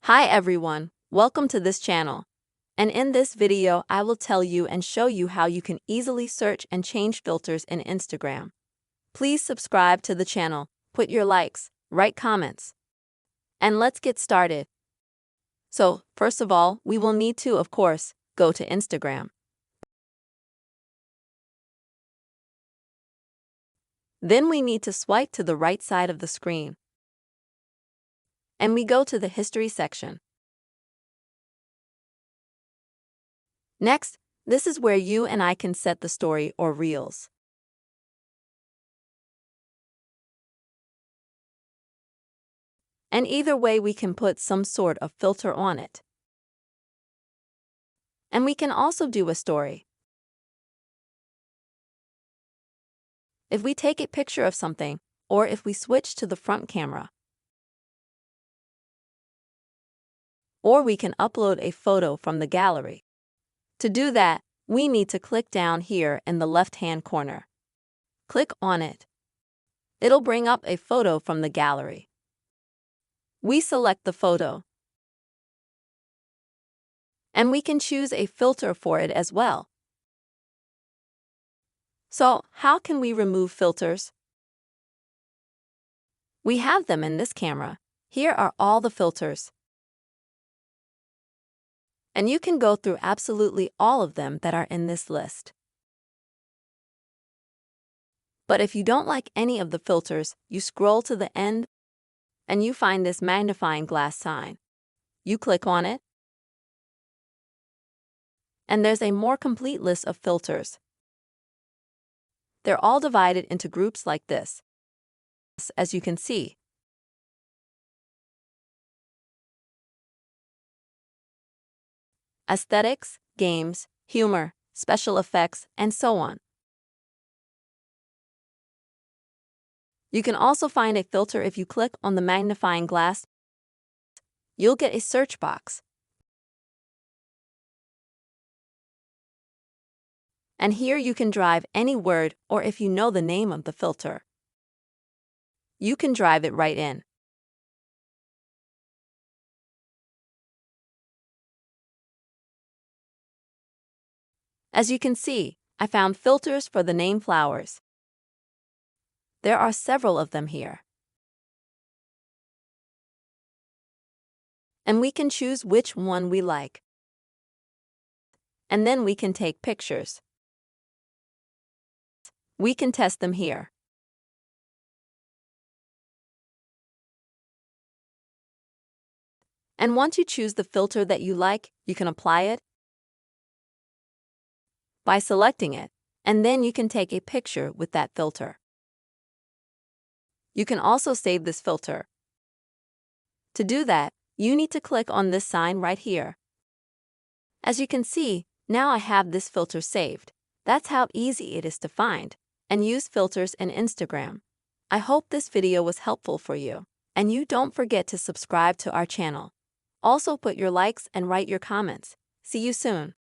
Hi everyone, welcome to this channel. And in this video, I will tell you and show you how you can easily search and change filters in Instagram. Please subscribe to the channel, put your likes, write comments. And let's get started. So, first of all, we will need to, of course, go to Instagram. Then we need to swipe to the right side of the screen. And we go to the history section. Next, this is where you and I can set the story or reels. And either way, we can put some sort of filter on it. And we can also do a story. If we take a picture of something, or if we switch to the front camera. Or we can upload a photo from the gallery. To do that, we need to click down here in the left-hand corner. Click on it. It'll bring up a photo from the gallery. We select the photo. And we can choose a filter for it as well. So, how can we remove filters? We have them in this camera. Here are all the filters. And you can go through absolutely all of them that are in this list. But if you don't like any of the filters, you scroll to the end and you find this magnifying glass sign. You click on it, and there's a more complete list of filters. They're all divided into groups like this, as you can see. Aesthetics, games, humor, special effects, and so on. You can also find a filter if you click on the magnifying glass. You'll get a search box. And here you can drive any word, or if you know the name of the filter, you can drive it right in. As you can see, I found filters for the name flowers. There are several of them here. And we can choose which one we like. And then we can take pictures. We can test them here. And once you choose the filter that you like, you can apply it by selecting it, and then you can take a picture with that filter. You can also save this filter. To do that, you need to click on this sign right here. As you can see, now I have this filter saved. That's how easy it is to find and use filters in Instagram. I hope this video was helpful for you, and you don't forget to subscribe to our channel. Also put your likes and write your comments. See you soon.